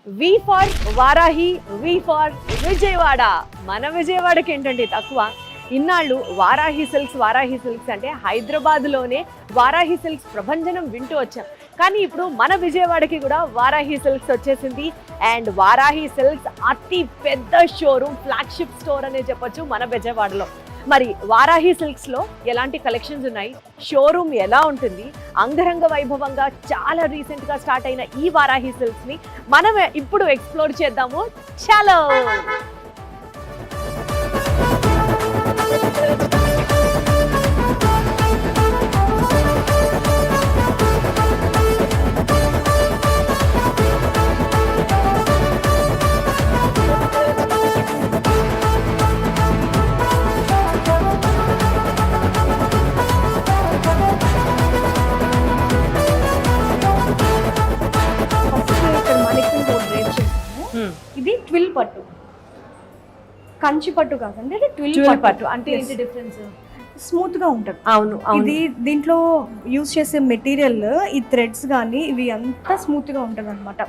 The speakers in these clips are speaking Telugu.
We for Varahi, V for Vijayawada. మన విజయవాడకి ఏంటంటే తక్కువ. ఇన్నాళ్ళు వారాహి సిల్క్స్ అంటే హైదరాబాద్లోనే వారాహి సిల్క్స్ ప్రభంజనం వింటూ వచ్చాం. కానీ ఇప్పుడు మన విజయవాడకి కూడా వారాహి సిల్క్స్ వచ్చేసింది. అండ్ వారాహి సిల్క్స్ అతి పెద్ద షోరూమ్, ఫ్లాగ్షిప్ స్టోర్ అనే చెప్పొచ్చు మన విజయవాడలో. మరి వారాహి సిల్క్స్లో ఎలాంటి కలెక్షన్స్ ఉన్నాయి, షోరూమ్ ఎలా ఉంటుంది, అంగరంగ వైభవంగా చాలా రీసెంట్గా స్టార్ట్ అయిన ఈ వారాహి సిల్క్స్ని మనం ఇప్పుడు ఎక్స్ప్లోర్ చేద్దాము. చలో. ఇది ట్విల్ పట్టు, కంచి పట్టు కాదండి, ఇది ట్విల్ పట్టు. అంటే ఏంటి డిఫరెన్స్? స్మూత్ గా ఉంటది. అవును, ఇది దీంట్లో యూజ్ చేసే మెటీరియల్, ఈ థ్రెడ్స్ గానీ ఇవి అంతా స్మూత్ గా ఉంటది అనమాట.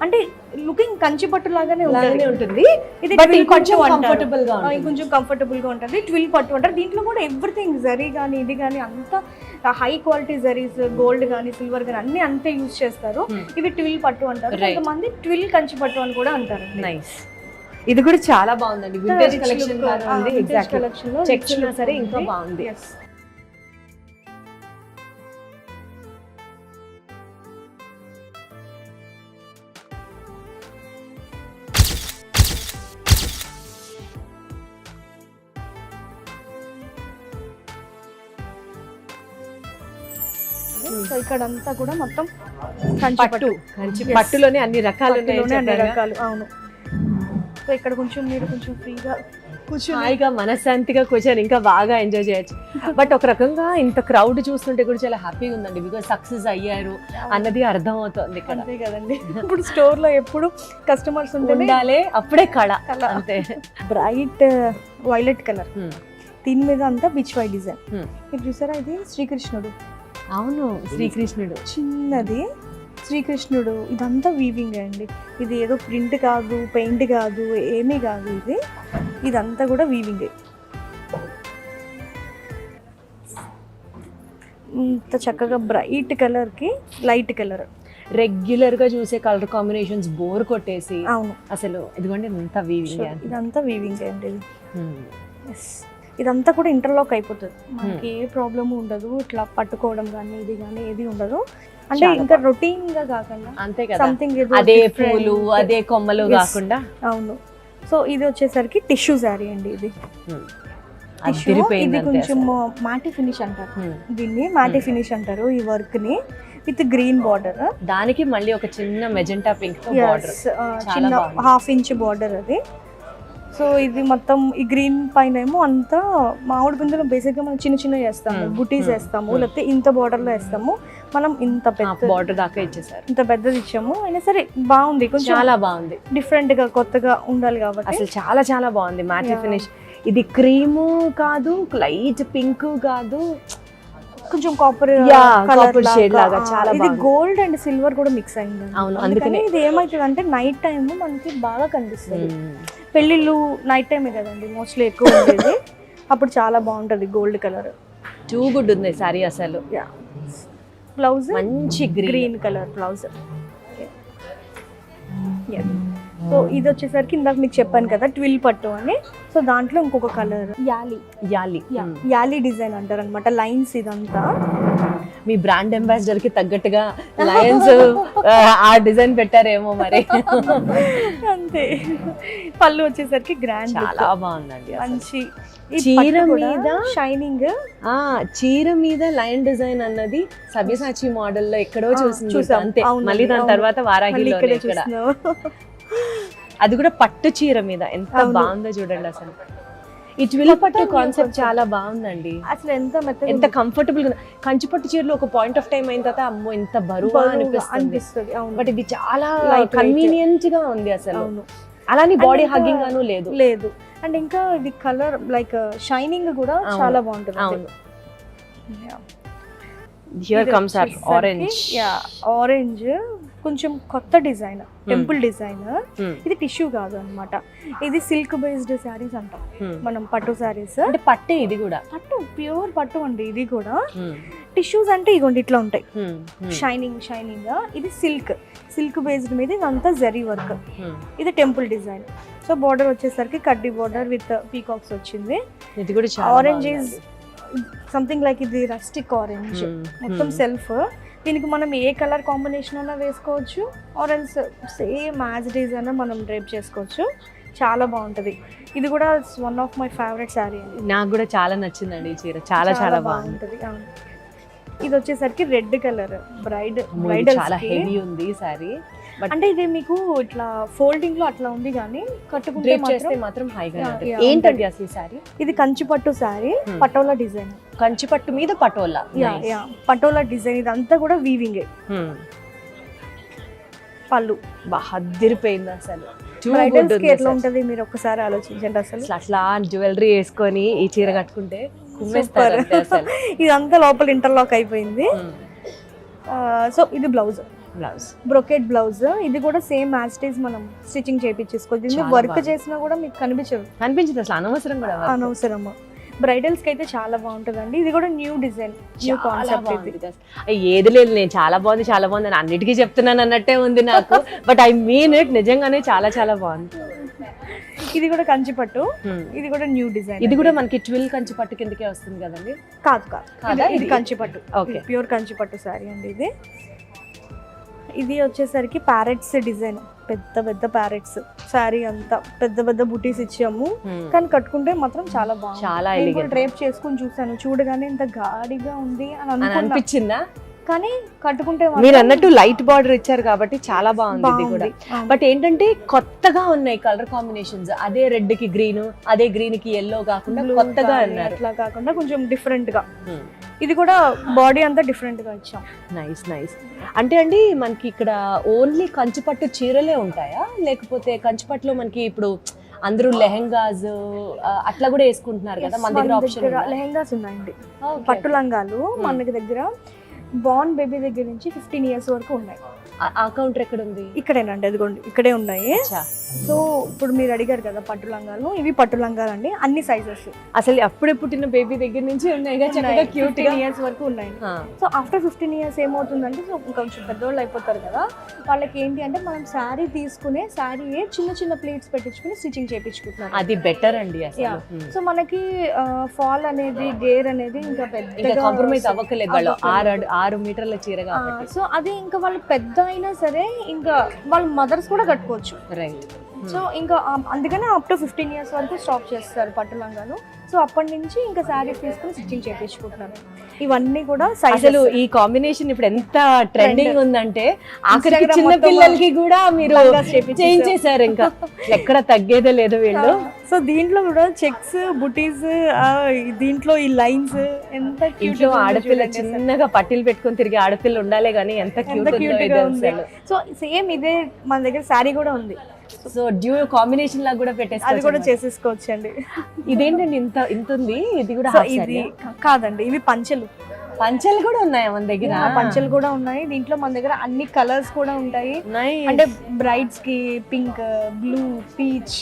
అంటే లుకింగ్ కంచి పట్టు లాగానే ఉంటుంది. ఇది కొంచెం కంఫర్టబుల్ గా ఉంటుంది, కొంచెం కంఫర్టబుల్ గా ఉంటుంది. ట్విల్ పట్టు అంటారు. దీంట్లో కూడా ఎవ్రీథింగ్ జరీ గానీ ఇది గానీ అంతా హై క్వాలిటీ జరీస్, గోల్డ్ గానీ సిల్వర్ గానీ అన్ని అంతే యూజ్ చేస్తారు. ఇవి ట్విల్ పట్టు అంటారు. కొంతమంది ట్విల్ కంచి పట్టు అని కూడా అంటారు. నైస్. ఇది కూడా చాలా బాగుందండి. వింటేజ్ కలెక్షన్ కలెక్షన్ లో చెక్స్ ఉన్నా సరే ఇంకా బాగుంది. సో ఇక్కడ అంతా కూడా మొత్తం కంచి పట్టులోనే అన్ని రకాలు అవును. సో ఇక్కడ మీరు కొంచెం ఫ్రీగా హాయిగా మనశ్శాంతిగా కూర్చొని ఇంకా బాగా ఎంజాయ్ చేయొచ్చు. బట్ ఒక రకంగా ఇంత క్రౌడ్ చూస్తుంటే కూడా చాలా హ్యాపీగా ఉందండి. బికాజ్ సక్సెస్ అయ్యారు అన్నది అర్థం అవుతుంది ఇక్కడ. అంతే కదండి. ఇప్పుడు స్టోర్ లో ఎప్పుడు కస్టమర్స్ ఉండాలి, అప్పుడే కళ. అంతే. బ్రైట్ వైలెట్ కలర్, దీని మీద అంతా బిచ్ వై డిజైన్. మీరు చూసారా, ఇది శ్రీకృష్ణుడు. అవును, శ్రీకృష్ణుడు చిన్నది శ్రీకృష్ణుడు. ఇదంతా వీవింగ్ అండి. ఇది ఏదో ప్రింట్ కాదు, పెయింట్ కాదు, ఏమీ కాదు. ఇదంతా కూడా వీవింగ్. ఇంత చక్కగా బ్రైట్ కలర్ కి లైట్ కలర్. రెగ్యులర్ గా చూసే కలర్ కాంబినేషన్స్ బోర్ కొట్టేసి అవును అసలు ఇదిగోండి ఇంత వీవింగ్. ఇదంతా వీవింగ్ అండి. ఇదంతా కూడా ఇంటర్లాక్ అయిపోతుంది. మనకి ఏ ప్రాబ్లమ్ ఉండదు. ఇట్లా పట్టుకోవడం కానీ ఇది కానీ ఏది ఉండదు. అంటే ఇంకా రొటీన్ గా కాకుండా అంతే కదా, సంథింగ్ అదే పూలు అదే కొమ్మలు కాకుండా. అవును. సో ఇది వచ్చేసరికి టిష్యూ శారీ అండి. ఇది కొంచెం మాటి ఫినిష్ అంటారు. దీన్ని మాటి ఫినిష్ అంటారు. ఈ వర్క్ ని విత్ గ్రీన్ బార్డర్, దానికి మళ్ళీ ఒక చిన్న మెజెంటా పింక్ బార్డర్, చిన్న 1/2 ఇంచ్ బార్డర్ అది. సో ఇది మొత్తం ఈ గ్రీన్ పైన ఏమో అంతా మామిడి పిందులు బేసిక్ గా మనం చిన్న చిన్న వేస్తాము, బుటీస్ వేస్తాము, లేకపోతే ఇంత బార్డర్ లో వేస్తాము. మనం ఇంత పెద్ద బార్డర్ దాకా ఇచ్చేసారు, ఇంత పెద్దది ఇచ్చాము. అయినా సరే బాగుంది, కొంచెం చాలా బాగుంది, డిఫరెంట్ గా కొత్తగా ఉండాలి కాబట్టి అసలు చాలా చాలా బాగుంది. Matte finish. ఇది క్రీము కాదు, లైట్ పింక్ కాదు, కొంచెం కాపర్ షేడ్ లాగా చాలా. ఇది గోల్డ్ అండ్ సిల్వర్ కూడా మిక్స్ అయింది. అవును, అందుకని ఇది ఏమైతుంది అంటే నైట్ టైం మనకి బాగా కనిపిస్తుంది. పెళ్ళిళ్ళు నైట్ టైమే కదండి మోస్ట్లీ ఎక్కువ ఉండేది. అప్పుడు చాలా బాగుంటది గోల్డ్ కలర్. టూ గుడ్ ఉంది సారీ అసలు. బ్లౌజ్ మంచి గ్రీన్ కలర్ బ్లౌజ్. సో ఇది వచ్చేసరికి ఇందాక మీకు చెప్పాను కదా ట్విల్ పట్టు అని. సో దాంట్లో ఇంకొక కలర్ యాలీ డిజైన్ అంటారు అనమాట. లైన్స్ ఇదంతా మీ బ్రాండ్ అంబాసిడర్ కి తగ్గట్టుగా లయన్స్ ఆ డిజైన్ పెట్టారేమో మరి. అంతే. పళ్ళు వచ్చేసరికి గ్రాండ్, చాలా బాగుందండి. మంచి చీర మీద షైనింగ్. చీర మీద లైన్ డిజైన్ అన్నది సవ్యసాచి మోడల్ లో ఎక్కడో చూసాం అంతే. మళ్ళీ దాని తర్వాత వారాహిలో అది కూడా పట్టు చీర మీద ఎంత బాగుందో చూడండి. అసలు ఈ ట్విల్ పట్టు కాన్సెప్ట్ చాలా బాగుందండి. అసలు ఎంత కంఫర్టబుల్ గా. కంచి పట్టు చీరలు ఒక పాయింట్ ఆఫ్ టైం అయిన తర్వాత అమ్మో ఎంత బరువు అనిపిస్తుంది. బట్ ఇది చాలా కన్వీనియంట్ గా ఉంది అసలు. అలానే బాడీ హగ్గింగ్ గాను లేదు. అండ్ ఇంకా ఇది కలర్ లైక్ షైనింగ్ కూడా చాలా బాగుంటుంది. అవును. Here comes our orange. Yeah, orange కొంచెం కొత్త డిజైన్, టెంపుల్ డిజైన్. ఇది టిష్యూ కాదు అన్నమాట, ఇది సిల్క్ బేస్డ్ శారీస్ అంటాం మనం, పట్టు శారీస్. అంటే పట్టే ఇది కూడా, పట్టు ప్యూర్ పట్టు అండి ఇది కూడా. టిష్యూస్ అంటే ఇగోండి ఇట్లా ఉంటాయి, షైనింగ్ షైనింగ్. ఇది సిల్క్ బేస్డ్ మీద ఇదంతా జరీ వర్క్. ఇది టెంపుల్ డిజైన్. సో బార్డర్ వచ్చేసరికి కడ్డీ బార్డర్ విత్ పీకాక్స్ వచ్చింది. ఇది కూడా ఆరెంజ్ ఇస్ సంథింగ్ లైక్ ఇది రస్టిక్ ఆరెంజ్, మొత్తం సెల్ఫ్. దీనికి మనం ఏ కలర్ కాంబినేషన్ అయినా వేసుకోవచ్చు, orange same as it is అయినా మనం డ్రేప్ చేసుకోవచ్చు. చాలా బాగుంటుంది. ఇది కూడా one of my favourite sari అండి. నాకు కూడా చాలా నచ్చిందండి ఈ చీర, చాలా చాలా బాగుంటుంది. ఇది వచ్చేసరికి రెడ్ కలర్, బ్రైడల్ చాలా హెవీ ఉంది ఈ సారీ. అంటే ఇది మీకు ఇట్లా ఫోల్డింగ్ లో అట్లా ఉంది కానీ కట్టుకుంటే మాత్రం హైగా ఉంటుంది. ఏంటండి అసలు ఈ సారీ? ఇది కంచి పట్టు సారీ, పటోలా డిజైన్. కంచి పట్టు మీద పటోలా, పటోలా డిజైన్. ఇదంతా కూడా వీవింగ్. పళ్ళు అదిరిపోయింది అసలు. ఎట్లా ఉంటది మీరు ఒక్కసారి ఆలోచించండి. అసలు అట్లా జ్యువెలరీ వేసుకొని ఈ చీర కట్టుకుంటే కుమ్మేస్తారు అసలు. ఇదంతా లోపల ఇంటర్లాక్ అయిపోయింది. సో ఇది బ్లౌజ్, బ్రొకెట్ బ్లౌజ్. ఇది కూడా సేమ్ యాస్టేజ్ మనం స్టిచ్చింగ్ చేయించేసుకోవచ్చు. ఇది వర్క్ చేసినా కూడా మీకు కనిపించదు అసలు, అనవసరం. బ్రైడల్స్ కి అయితే చాలా బాగుంటుందండి. ఇది కూడా న్యూ డిజైన్, న్యూ కాన్సెప్ట్. ఏది లేదు, నేను చాలా బాగుంది అని అన్నిటికీ చెప్తున్నాను అన్నట్టే ఉంది నాకు. బట్ ఐ మీన్ ఇట్, నిజంగానే చాలా చాలా బాగుంది. ఇది కూడా కంచి పట్టు, ఇది కూడా న్యూ డిజైన్. ఇది కూడా మనకి ట్విల్ కంచి పట్టు కిందకే వస్తుంది కదండి? కాదు, ఇది కంచి పట్టు, ప్యూర్ కంచి పట్టు సారీ అండి ఇది. ఇది వచ్చేసరికి ప్యారెట్స్ డిజైన్, పెద్ద పెద్ద ప్యారెట్స్ శారీ అంతా, పెద్ద పెద్ద బుటీస్ ఇచ్చాము. కానీ కట్టుకుంటే మాత్రం చాలా బాగుంది. చాలా డ్రేప్ చేసుకుని చూసాను, చూడగానే ఇంత గాడిగా ఉంది అని అనిపించిందా? కానీ కట్టుకుంటే మీరు అన్నట్టు లైట్ బార్డర్ ఇచ్చారు కాబట్టి చాలా బాగుంది ఇది కూడా. బట్ ఏంటంటే కొత్తగా ఉన్నాయి కలర్ కాంబినేషన్స్. అదే రెడ్ కి గ్రీన్, అదే గ్రీన్ కి ఎల్లో కాకుండా కొత్తగా అన్నారు. అట్లా కాకుండా కొంచెం డిఫరెంట్ గా. ఇది కూడా బాడీ అంతా డిఫరెంట్ గా ఇచ్చాం. నైస్. అంటే అండి మనకి ఇక్కడ ఓన్లీ కంచిపట్టు చీరలే ఉంటాయా, లేకపోతే కంచిపట్టులో మనకి ఇప్పుడు అందరూ లెహెంగాస్ అట్లా కూడా వేసుకుంటున్నారు కదా? మన దగ్గర ఆప్షన్ లెహెంగాస్ ఉన్నాయండి, పట్టు లంగాలు మన దగ్గర. బార్న్ బేబీ దగ్గర నుంచి 15 years వరకు ఉన్నాయి. ఆ కౌంటర్ ఎక్కడ ఉంది? ఇక్కడేనండి, అదిగోండి ఇక్కడే ఉన్నాయి. సో ఇప్పుడు మీరు అడిగారు కదా పట్టు లంగాలు, ఇవి పట్టు లంగాలు అండి, అన్ని సైజెస్. అసలు అప్పుడే పుట్టిన బేబీ దగ్గర నుంచి ఉన్నాయి, 15 years వరకు ఉన్నాయి. సో ఆఫ్టర్ 15 years ఏమవుతుందంటే, సో కొంచెం పెద్దవాళ్ళు అయిపోతారు కదా, వాళ్ళకి ఏంటి అంటే మనం శారీ తీసుకునే శారీ చిన్న చిన్న ప్లేట్స్ పెట్టించుకుని స్టిచ్చింగ్ చేయించుకుంటున్నారు. అది బెటర్ అండి అసలు. సో మనకి ఫాల్ అనేది, గేర్ అనేది ఇంకా పెద్దగా కాంప్రమైజ్ అవ్వకలేదు వాళ్ళు. 6 మీటర్ల చీర కాబట్టి. సో అది ఇంకా వాళ్ళు పెద్ద అయినా సరే ఇంకా వాళ్ళ మదర్స్ కూడా కట్టుకోవచ్చు. రైట్. సో ఇంకా అందుకనే అప్ టు 15 years వరకు స్టాప్ చేస్తారు పట్టు లంగాలు. సో అప్పటి నుంచి ఇంకా శారీస్ తీసుకుని స్టిచ్చింగ్ చేయించుకుంటున్నారు. ఇవన్నీ కూడా అసలు ఈ కాంబినేషన్ ఇప్పుడు ఎంత ట్రెండింగ్ ఉందంటే ఆఖరికి చిన్న పిల్లలకి కూడా మీరు చేంజ్ చేశారు, ఇంకా ఎక్కడ తగ్గేదే లేదు వీళ్ళు. సో దీంట్లో కూడా చెక్స్, బుటీస్, దీంట్లో ఈ లైన్స్ ఎంత క్యూట్. ఆడపిల్ల చిన్నగా పట్టీలు పెట్టుకొని తిరిగి ఆడపిల్ల ఉండాలే గానీ ఎంత క్యూట్ గా ఉంది. సో సేమ్ ఇదే మన దగ్గర శారీ కూడా ఉంది. సో డ్యూ కాంబినేషన్ లాగా కూడా పెట్టేసి అది కూడా చేసేసుకోవచ్చు అండి. ఇదేంటండి ఇంత ఉంది? ఇది కూడా ఇది కాదండి, ఇవి పంచెలు కూడా ఉన్నాయి మన దగ్గర. పంచెలు కూడా ఉన్నాయి. దీంట్లో మన దగ్గర అన్ని కలర్స్ కూడా ఉంటాయి. అంటే బ్రైడ్స్ కి పింక్, బ్లూ, పీచ్,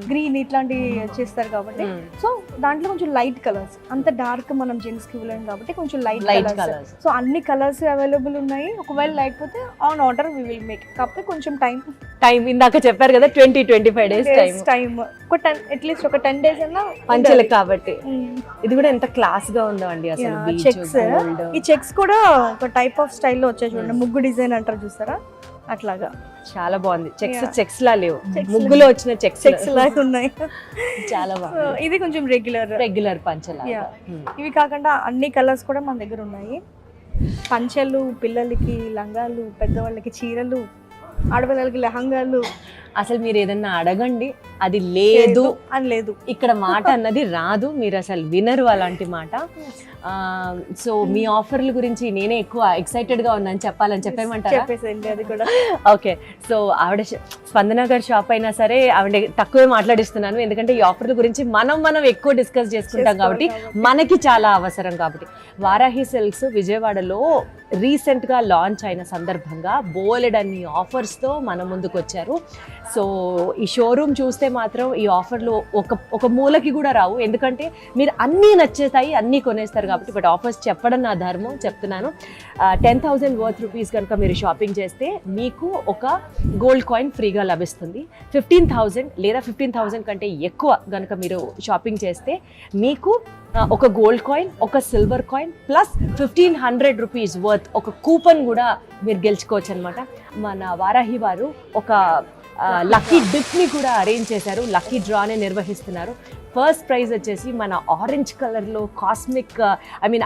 గ్రీన్ ఇట్లాంటివి చేస్తారు కాబట్టి. సో దాంట్లో కొంచెం లైట్ కలర్స్, అంత డార్క్ మనం జెంట్స్ కి ఇవ్వలేం కాబట్టి కొంచెం లైట్ కలర్స్. సో అన్ని కలర్స్ అవైలబుల్ ఉన్నాయి. ఒకవేళ లేకపోతే on order we will make. కాకపోతే కొంచెం టైం ఇందాక చెప్పారు కదా 20-25 days టైం. అట్లీస్ట్ ఒక 10 days అన్నా పంచెలు కాబట్టి. ఇది కూడా ఎంత క్లాస్ గా ఉందో అండి అసలు. చెక్స్, ఈ చెక్స్ కూడా ఒక టైప్ ఆఫ్ స్టైల్లో వచ్చాయి చూడండి, ముగ్గు డిజైన్ అంటారు చూసారా, అట్లాగా చాలా బాగుంది. చెక్స్ లా లేవు, ముగ్గులో వచ్చిన చెక్స్ లాగా ఉన్నాయి. చాలా బాగుంది. ఇది కొంచెం రెగ్యులర్ పంచెలు. ఇవి కాకుండా అన్ని కలర్స్ కూడా మన దగ్గర ఉన్నాయి. పంచెలు, పిల్లలకి లంగాలు, పెద్దవాళ్ళకి చీరలు, ఆడపిల్లలకి లెహంగాలు, అసలు మీరు ఏదన్నా అడగండి, అది లేదు అని లేదు. ఇక్కడ మాట అన్నది రాదు, మీరు అసలు వినరు అలాంటి మాట. సో మీ ఆఫర్ల గురించి నేనే ఎక్కువ ఎక్సైటెడ్గా ఉన్నాను చెప్పాలని చెప్పేమంటారా? చెప్పేసేయండి అది కూడా. ఓకే, సో ఆవిడ స్పందన గారి షాప్ అయినా సరే ఆవిడ తక్కువే మాట్లాడిస్తున్నాను, ఎందుకంటే ఈ ఆఫర్ల గురించి మనం ఎక్కువ డిస్కస్ చేసుకుంటాం కాబట్టి మనకి చాలా అవసరం కాబట్టి. వారాహి సిల్క్స్ విజయవాడలో రీసెంట్గా లాంచ్ అయిన సందర్భంగా బోలెడన్ని ఆఫర్స్తో మన ముందుకు వచ్చారు. సో ఈ షోరూమ్ చూస్తే మాత్రం ఈ ఆఫర్లు ఒక మూలకి కూడా రావు, ఎందుకంటే మీరు అన్నీ నచ్చేతాయి, అన్నీ కొనేస్తారు కాబట్టి. బట్ ఆఫర్స్ చెప్పడం నా ధర్మం, చెప్తున్నాను. 10,000 వర్త్ రూపీస్ కనుక మీరు షాపింగ్ చేస్తే మీకు ఒక గోల్డ్ కాయిన్ ఫ్రీగా లభిస్తుంది. 15,000 లేదా 15,000 కంటే ఎక్కువ కనుక మీరు షాపింగ్ చేస్తే మీకు ఒక గోల్డ్ కాయిన్, ఒక silver coin plus 1,500 rupees worth ఒక కూపన్ కూడా మీరు గెలుచుకోవచ్చు అనమాట. మన వారాహి వారు ఒక లక్కీ డిప్ని కూడా అరేంజ్ చేశారు, లక్కీ డ్రానే నిర్వహిస్తున్నారు. ఫస్ట్ ప్రైజ్ వచ్చేసి మన ఆరెంజ్ కలర్లో కాస్మిక్, ఐ మీన్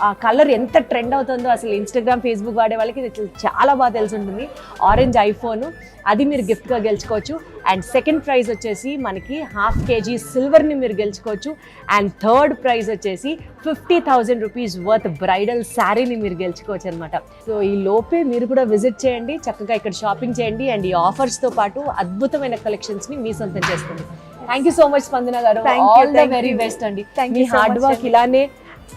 ఆ కలర్ ఎంత ట్రెండ్ అవుతుందో అసలు ఇన్స్టాగ్రామ్, ఫేస్బుక్ వాడే వాళ్ళకి ఇది చాలా బాగా తెలిసి ఉంటుంది. ఆరెంజ్ ఐఫోను, అది మీరు గిఫ్ట్గా గెలుచుకోవచ్చు. అండ్ సెకండ్ ప్రైజ్ వచ్చేసి మనకి 1/2 kg సిల్వర్ని మీరు గెలుచుకోవచ్చు. అండ్ థర్డ్ ప్రైజ్ వచ్చేసి 50,000 రూపీస్ వర్త్ బ్రైడల్ శారీని మీరు గెలుచుకోవచ్చు అనమాట. సో ఈ లోపే మీరు కూడా విజిట్ చేయండి, చక్కగా ఇక్కడ షాపింగ్ చేయండి. అండ్ ఈ ఆఫర్స్తో పాటు అద్భుతమైన కలెక్షన్స్ని మీ సొంతం చేసుకోండి. థ్యాంక్ యూ సో మచ్ స్పందన గారు, ఆల్ ద వెరీ బెస్ట్ అండి. మీ హార్డ్ వర్క్ ఇలానే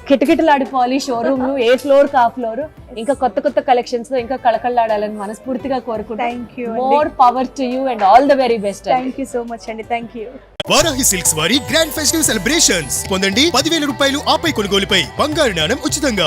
కిటకిటలాడిపోవాలి షోరూమ్, ఏ ఫ్లోర్ కా ఫ్లోర్, ఇంకా కొత్త కలెక్షన్స్ తో ఇంకా కళకళలాడాలని మనస్ఫూర్తిగా కోరుకుంటాను. More power to you and all the very best. Thank you so much అండి. Thank you. వారాహి సిల్క్స్ వారి గ్రాండ్ ఫెస్టివ్ సెలబ్రేషన్స్ పొందండి. 10,000 రూపాయలు ఆపై కొనుగోలుపై బంగారు నాణెం ఉచితంగా.